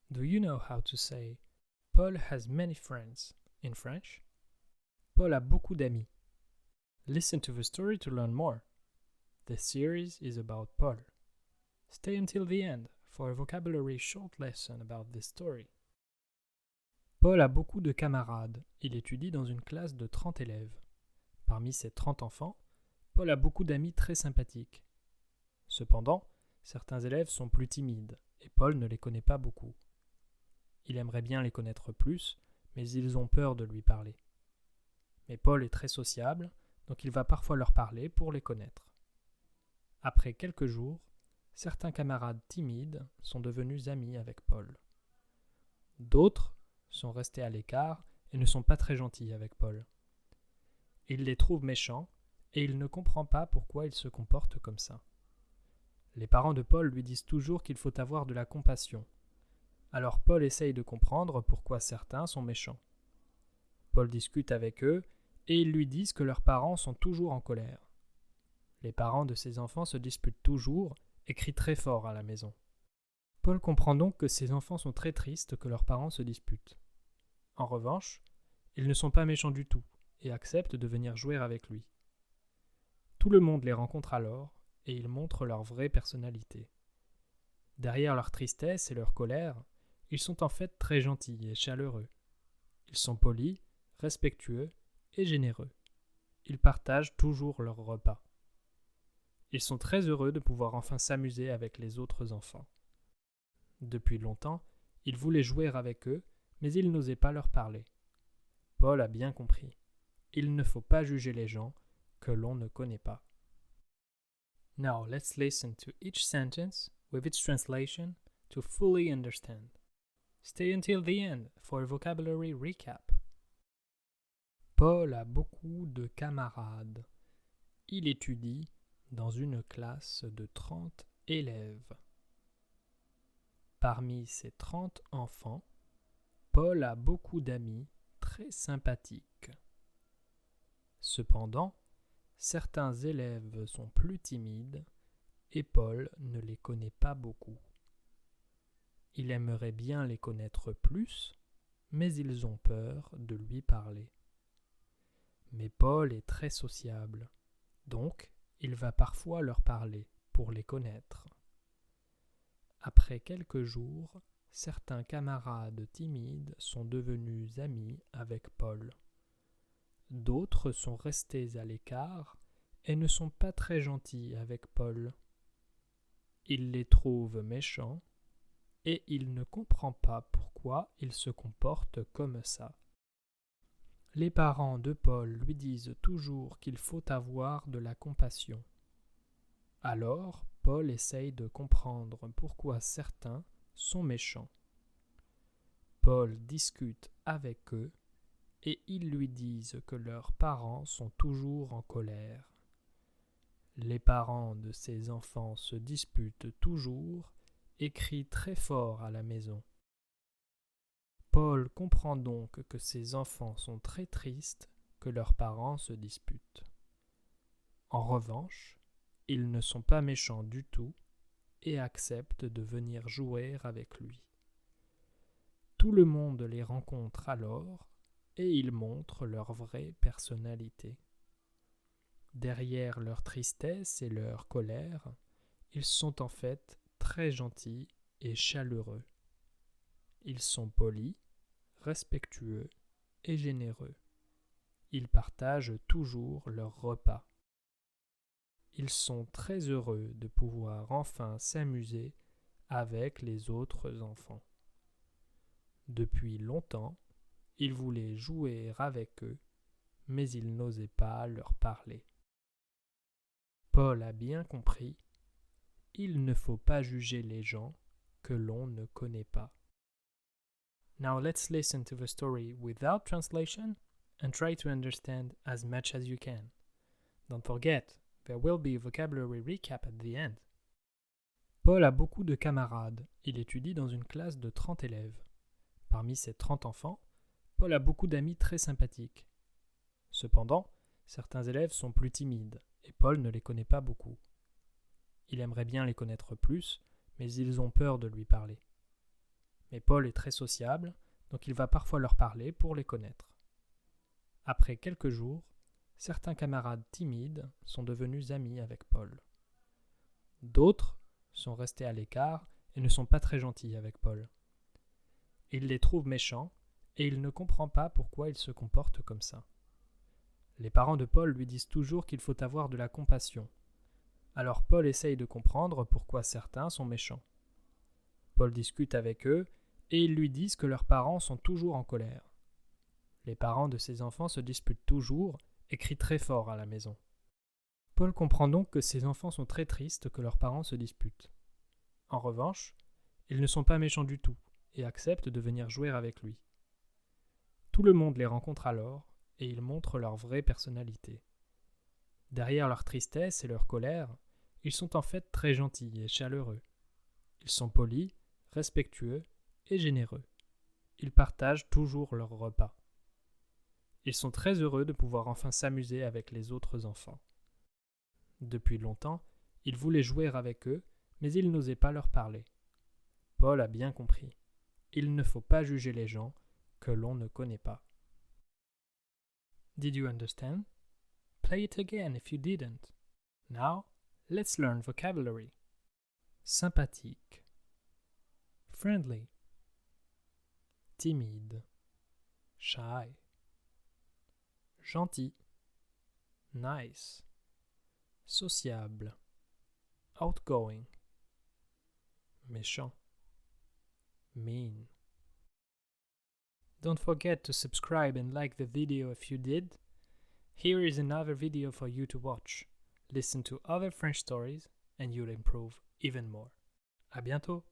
Do you know how to say Paul has many friends in French? Paul a beaucoup d'amis. Listen to the story to learn more. This series is about Paul. Stay until the end for a vocabulary short lesson about this story. Paul a beaucoup de camarades. Il étudie dans une classe de 30 élèves. Parmi ces 30 enfants, Paul a beaucoup d'amis très sympathiques. Cependant, certains élèves sont plus timides et Paul ne les connaît pas beaucoup. Il aimerait bien les connaître plus, mais ils ont peur de lui parler. Mais Paul est très sociable, donc il va parfois leur parler pour les connaître. Après quelques jours, certains camarades timides sont devenus amis avec Paul. D'autres sont restés à l'écart et ne sont pas très gentils avec Paul. Il les trouve méchants et il ne comprend pas pourquoi ils se comportent comme ça. Les parents de Paul lui disent toujours qu'il faut avoir de la compassion. Alors Paul essaye de comprendre pourquoi certains sont méchants. Paul discute avec eux et ils lui disent que leurs parents sont toujours en colère. Les parents de ces enfants se disputent toujours et crient très fort à la maison. Paul comprend donc que ces enfants sont très tristes que leurs parents se disputent. En revanche, ils ne sont pas méchants du tout et acceptent de venir jouer avec lui. Tout le monde les rencontre alors et ils montrent leur vraie personnalité. Derrière leur tristesse et leur colère, ils sont en fait très gentils et chaleureux. Ils sont polis, respectueux et généreux. Ils partagent toujours leurs repas. Ils sont très heureux de pouvoir enfin s'amuser avec les autres enfants. Depuis longtemps, ils voulaient jouer avec eux, mais ils n'osaient pas leur parler. Paul a bien compris. Il ne faut pas juger les gens que l'on ne connaît pas. Now let's listen to each sentence with its translation to fully understand. Stay until the end for a vocabulary recap. Paul a beaucoup de camarades. Il étudie dans une classe de 30 élèves. Parmi ces 30 enfants, Paul a beaucoup d'amis très sympathiques. Cependant, certains élèves sont plus timides et Paul ne les connaît pas beaucoup. Il aimerait bien les connaître plus, mais ils ont peur de lui parler. Mais Paul est très sociable, donc il va parfois leur parler pour les connaître. Après quelques jours, certains camarades timides sont devenus amis avec Paul. D'autres sont restés à l'écart et ne sont pas très gentils avec Paul. Il les trouve méchants et il ne comprend pas pourquoi ils se comportent comme ça. Les parents de Paul lui disent toujours qu'il faut avoir de la compassion. Alors, Paul essaye de comprendre pourquoi certains sont méchants. Paul discute avec eux et ils lui disent que leurs parents sont toujours en colère. Les parents de ces enfants se disputent toujours et crient très fort à la maison. Paul comprend donc que ces enfants sont très tristes que leurs parents se disputent. En revanche, ils ne sont pas méchants du tout et acceptent de venir jouer avec lui. Tout le monde les rencontre alors et ils montrent leur vraie personnalité. Derrière leur tristesse et leur colère, ils sont en fait très gentils et chaleureux. Ils sont polis, respectueux et généreux. Ils partagent toujours leurs repas. Ils sont très heureux de pouvoir enfin s'amuser avec les autres enfants. Depuis longtemps, ils voulaient jouer avec eux, mais ils n'osaient pas leur parler. Paul a bien compris, il ne faut pas juger les gens que l'on ne connaît pas. Now let's listen to the story without translation and try to understand as much as you can. Don't forget, there will be a vocabulary recap at the end. Paul a beaucoup de camarades. Il étudie dans une classe de 30 élèves. Parmi ces 30 enfants, Paul a beaucoup d'amis très sympathiques. Cependant, certains élèves sont plus timides et Paul ne les connaît pas beaucoup. Il aimerait bien les connaître plus, mais ils ont peur de lui parler. Mais Paul est très sociable, donc il va parfois leur parler pour les connaître. Après quelques jours, certains camarades timides sont devenus amis avec Paul. D'autres sont restés à l'écart et ne sont pas très gentils avec Paul. Il les trouve méchants et il ne comprend pas pourquoi ils se comportent comme ça. Les parents de Paul lui disent toujours qu'il faut avoir de la compassion. Alors Paul essaye de comprendre pourquoi certains sont méchants. Paul discute avec eux et ils lui disent que leurs parents sont toujours en colère. Les parents de ses enfants se disputent toujours et crient très fort à la maison. Paul comprend donc que ses enfants sont très tristes que leurs parents se disputent. En revanche, ils ne sont pas méchants du tout et acceptent de venir jouer avec lui. Tout le monde les rencontre alors et ils montrent leur vraie personnalité. Derrière leur tristesse et leur colère, ils sont en fait très gentils et chaleureux. Ils sont polis, respectueux et généreux. Ils partagent toujours leurs repas. Ils sont très heureux de pouvoir enfin s'amuser avec les autres enfants. Depuis longtemps, ils voulaient jouer avec eux, mais ils n'osaient pas leur parler. Paul a bien compris. Il ne faut pas juger les gens que l'on ne connaît pas. Did you understand? Play it again if you didn't. Now, let's learn vocabulary. Sympathique. Friendly. Timide. Shy. Gentil. Nice. Sociable. Outgoing. Méchant. Mean. Don't forget to subscribe and like the video if you did. Here is another video for you to watch. Listen to other French stories and you'll improve even more. À bientôt!